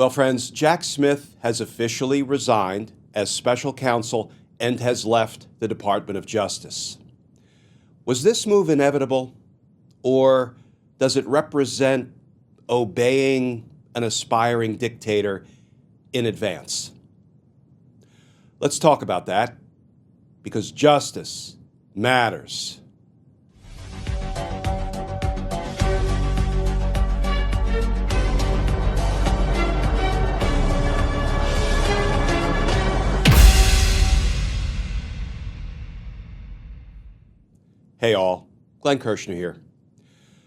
Well, friends, Jack Smith has officially resigned as special counsel and has left the Department of Justice. Was this move inevitable, or does it represent obeying an aspiring dictator in advance? Let's talk about that, because justice matters. Hey all, Glenn Kirshner here.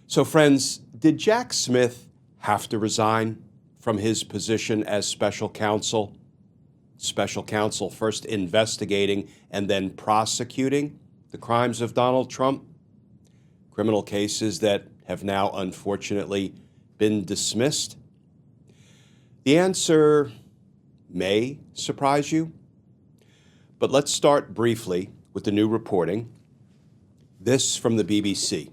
So friends, did Jack Smith have to resign from his position as special counsel? Special counsel first investigating and then prosecuting the crimes of Donald Trump? Criminal cases that have now unfortunately been dismissed? The answer may surprise you, but let's start briefly with the new reporting. This from the BBC.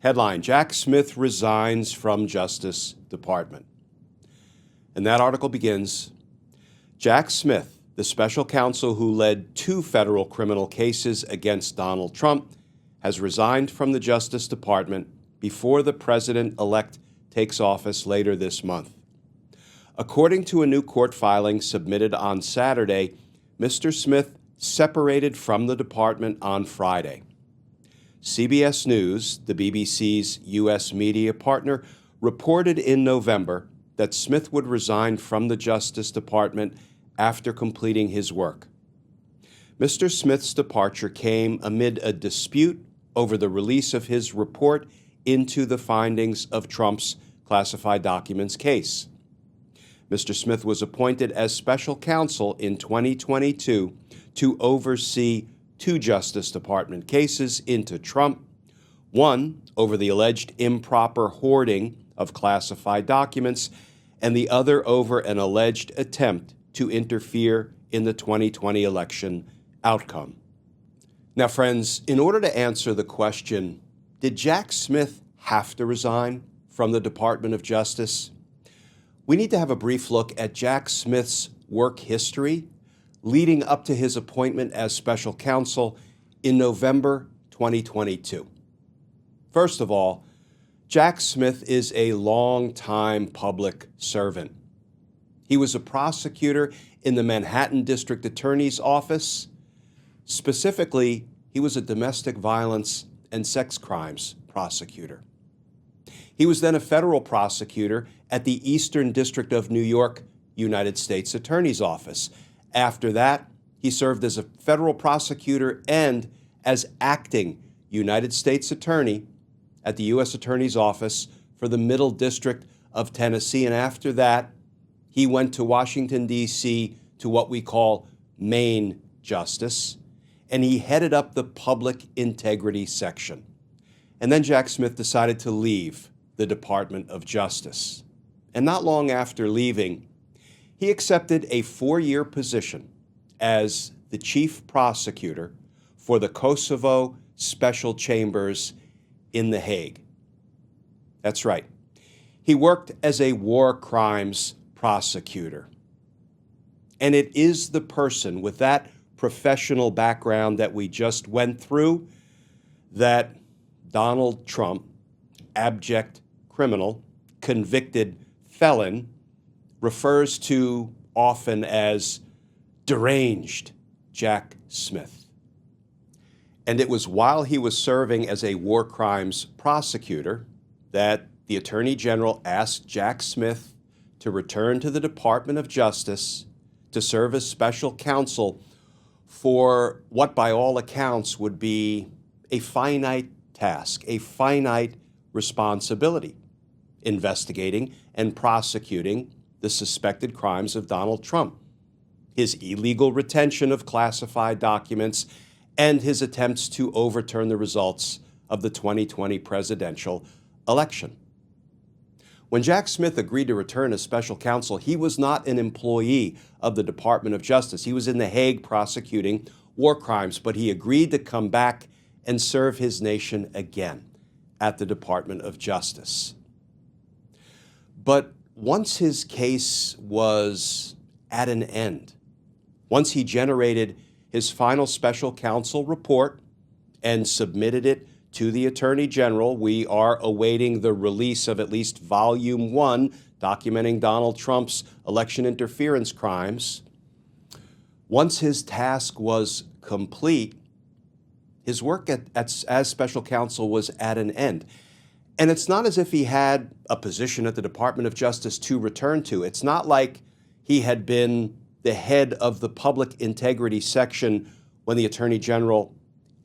Headline, Jack Smith resigns from Justice Department. And that article begins, Jack Smith, the special counsel who led 2 federal criminal cases against Donald Trump, has resigned from the Justice Department before the president-elect takes office later this month. According to a new court filing submitted on Saturday, Mr. Smith separated from the department on Friday. CBS News, the BBC's U.S. media partner, reported in November that Smith would resign from the Justice Department after completing his work. Mr. Smith's departure came amid a dispute over the release of his report into the findings of Trump's classified documents case. Mr. Smith was appointed as special counsel in 2022 to oversee 2 Justice Department cases into Trump, one over the alleged improper hoarding of classified documents, and the other over an alleged attempt to interfere in the 2020 election outcome. Now, friends, in order to answer the question, did Jack Smith have to resign from the Department of Justice? We need to have a brief look at Jack Smith's work history leading up to his appointment as special counsel in November 2022. First of all, Jack Smith is a long-time public servant. He was a prosecutor in the Manhattan District Attorney's Office. Specifically, he was a domestic violence and sex crimes prosecutor. He was then a federal prosecutor at the Eastern District of New York, United States Attorney's Office. After that, he served as a federal prosecutor and as acting United States Attorney at the U.S. Attorney's Office for the Middle District of Tennessee. And after that, he went to Washington, D.C. to what we call Main Justice, and he headed up the Public Integrity Section. And then Jack Smith decided to leave the Department of Justice. And not long after leaving, he accepted a 4-year position as the chief prosecutor for the Kosovo Special Chambers in The Hague. That's right. He worked as a war crimes prosecutor. And it is the person with that professional background that we just went through that Donald Trump, abject criminal, convicted felon, refers to often as deranged Jack Smith. And it was while he was serving as a war crimes prosecutor that the Attorney General asked Jack Smith to return to the Department of Justice to serve as special counsel for what by all accounts would be a finite task, a finite responsibility, investigating and prosecuting the suspected crimes of Donald Trump, his illegal retention of classified documents, and his attempts to overturn the results of the 2020 presidential election. When Jack Smith agreed to return as special counsel, he was not an employee of the Department of Justice. He was in The Hague prosecuting war crimes, but he agreed to come back and serve his nation again at the Department of Justice. But once his case was at an end, once he generated his final special counsel report and submitted it to the Attorney General, we are awaiting the release of at least Volume 1, documenting Donald Trump's election interference crimes. Once his task was complete, his work as special counsel was at an end. And it's not as if he had a position at the Department of Justice to return to. It's not like he had been the head of the public integrity section when the Attorney General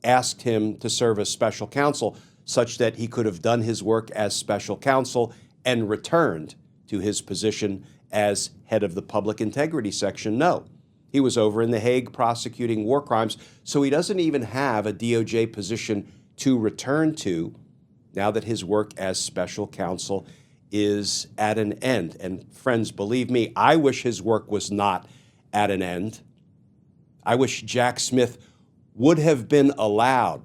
asked him to serve as special counsel, such that he could have done his work as special counsel and returned to his position as head of the public integrity section. No, he was over in The Hague prosecuting war crimes, so he doesn't even have a DOJ position to return to now that his work as special counsel is at an end. And friends, believe me, I wish his work was not at an end. I wish Jack Smith would have been allowed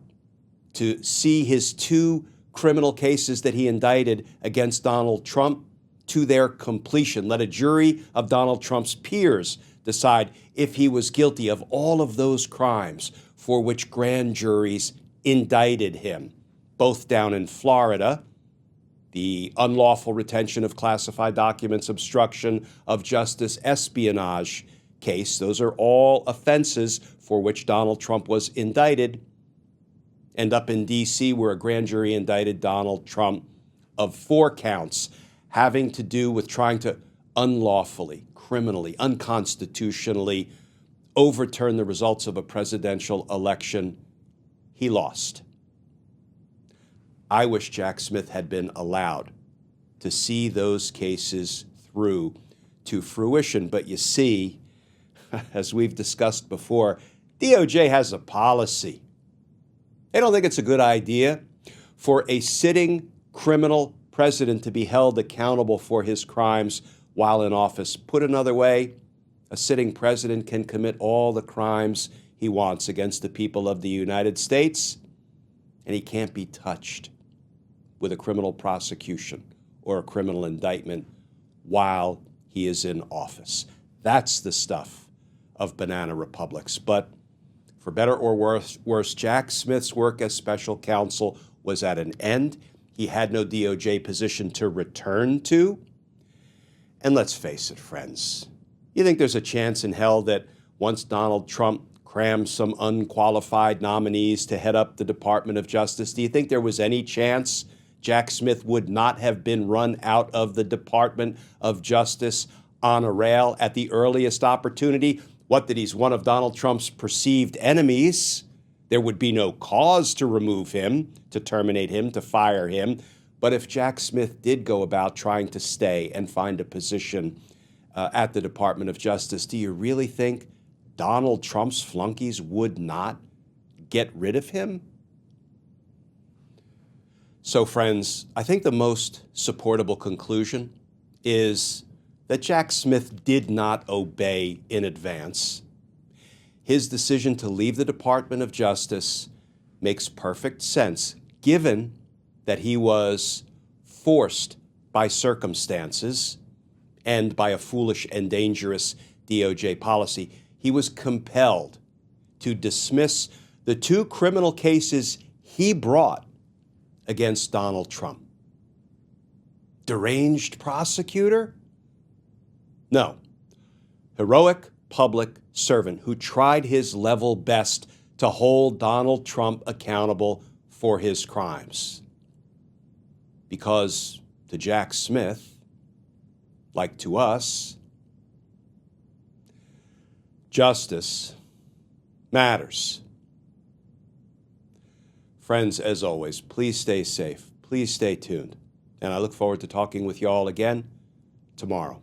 to see his 2 criminal cases that he indicted against Donald Trump to their completion. Let a jury of Donald Trump's peers decide if he was guilty of all of those crimes for which grand juries indicted him, both down in Florida, the unlawful retention of classified documents, obstruction of justice, espionage case. Those are all offenses for which Donald Trump was indicted. And up in D.C., where a grand jury indicted Donald Trump of 4 counts having to do with trying to unlawfully, criminally, unconstitutionally overturn the results of a presidential election. He lost. I wish Jack Smith had been allowed to see those cases through to fruition. But you see, as we've discussed before, DOJ has a policy. They don't think it's a good idea for a sitting criminal president to be held accountable for his crimes while in office. Put another way, a sitting president can commit all the crimes he wants against the people of the United States, and he can't be touched with a criminal prosecution or a criminal indictment while he is in office. That's the stuff of banana republics. But for better or worse, Jack Smith's work as special counsel was at an end. He had no DOJ position to return to. And let's face it, friends, you think there's a chance in hell that once Donald Trump crams some unqualified nominees to head up the Department of Justice, do you think there was any chance Jack Smith would not have been run out of the Department of Justice on a rail at the earliest opportunity? What, that he's one of Donald Trump's perceived enemies? There would be no cause to remove him, to terminate him, to fire him. But if Jack Smith did go about trying to stay and find a position at the Department of Justice, do you really think Donald Trump's flunkies would not get rid of him? So, friends, I think the most supportable conclusion is that Jack Smith did not obey in advance. His decision to leave the Department of Justice makes perfect sense, given that he was forced by circumstances and by a foolish and dangerous DOJ policy. He was compelled to dismiss the 2 criminal cases he brought against Donald Trump. Deranged prosecutor? No. Heroic public servant who tried his level best to hold Donald Trump accountable for his crimes. Because to Jack Smith, like to us, justice matters. Friends, as always, please stay safe. Please stay tuned. And I look forward to talking with you all again tomorrow.